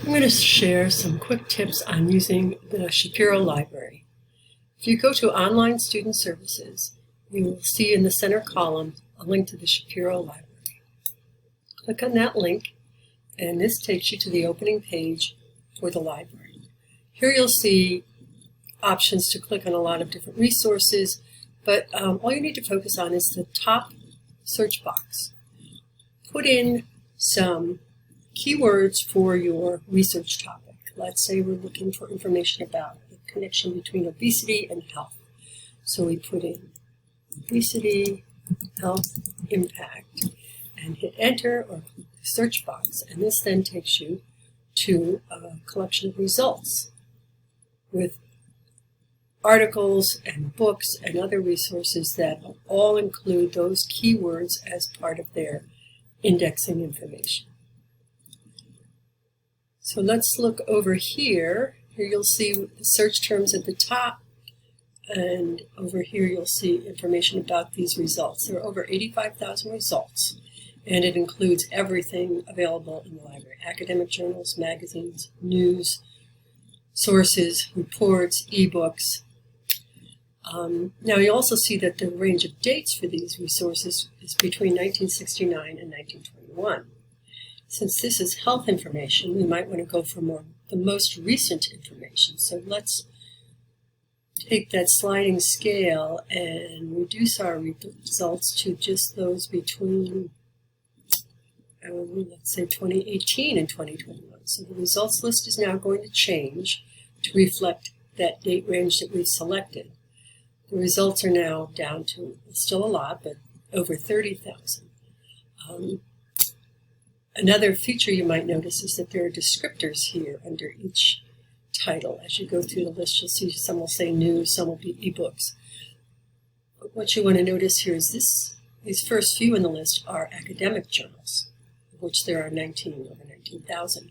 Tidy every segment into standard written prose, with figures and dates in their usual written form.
I'm going to share some quick tips on using the Shapiro Library. If you go to Online Student Services, you will see in the center column a link to the Shapiro Library. Click on that link, and this takes you to the opening page for the library. Here you'll see options to click on a lot of different resources, but all you need to focus on is the top search box. Put in some keywords for your research topic. Let's say we're looking for information about the connection between obesity and health. So we put in obesity, health, impact, and hit enter or click the search box. And this then takes you to a collection of results with articles and books and other resources that all include those keywords as part of their indexing information. So let's look over here. Here you'll see the search terms at the top, and over here you'll see information about these results. There are over 85,000 results, and it includes everything available in the library: academic journals, magazines, news, sources, reports, ebooks. Now you also see that the range of dates for these resources is between 1969 and 1921. Since this is health information, we might want to go for the most recent information. So let's take that sliding scale and reduce our results to just those between, let's say, 2018 and 2021. So the results list is now going to change to reflect that date range that we've selected. The results are now down to, still a lot, but over 30,000. Another feature you might notice is that there are descriptors here under each title. As you go through the list, you'll see some will say news, some will be ebooks. But what you want to notice here is these first few in the list are academic journals, of which there are over 19,000.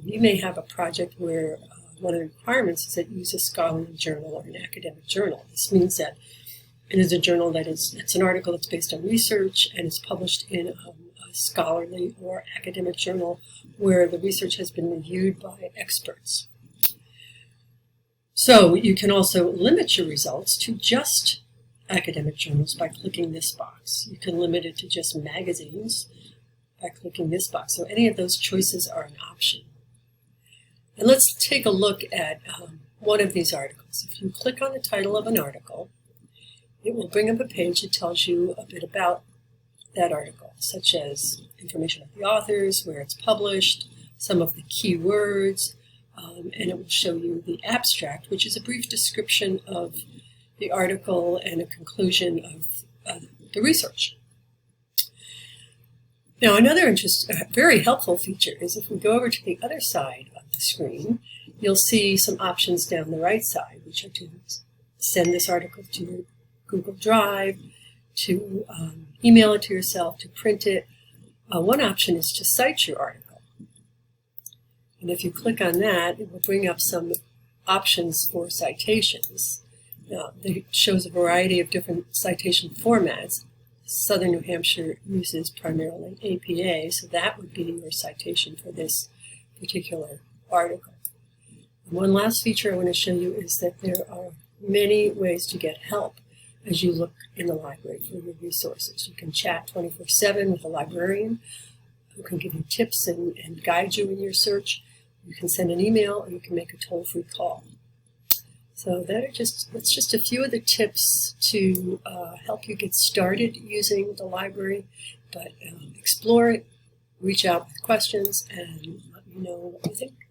You may have a project where one of the requirements is that you use a scholarly journal or an academic journal. This means that it is a journal it's an article that's based on research and is published in a scholarly or academic journal where the research has been reviewed by experts. So you can also limit your results to just academic journals by clicking this box. You can limit it to just magazines by clicking this box. So any of those choices are an option. And let's take a look at one of these articles. If you click on the title of an article, it will bring up a page that tells you a bit about that article, such as information about the authors, where it's published, some of the key words, and it will show you the abstract, which is a brief description of the article and a conclusion of the research. Now, another very helpful feature is if we go over to the other side of the screen, you'll see some options down the right side, which are to send this article to your Google Drive, to email it to yourself, to print it. One option is to cite your article. And if you click on that, it will bring up some options for citations. Now, it shows a variety of different citation formats. Southern New Hampshire uses primarily APA, so that would be your citation for this particular article. And one last feature I want to show you is that there are many ways to get help as you look in the library for your resources. You can chat 24/7 with a librarian who can give you tips and guide you in your search. You can send an email, or you can make a toll-free call. So that's just a few of the tips to help you get started using the library, but explore it, reach out with questions, and let me know what you think.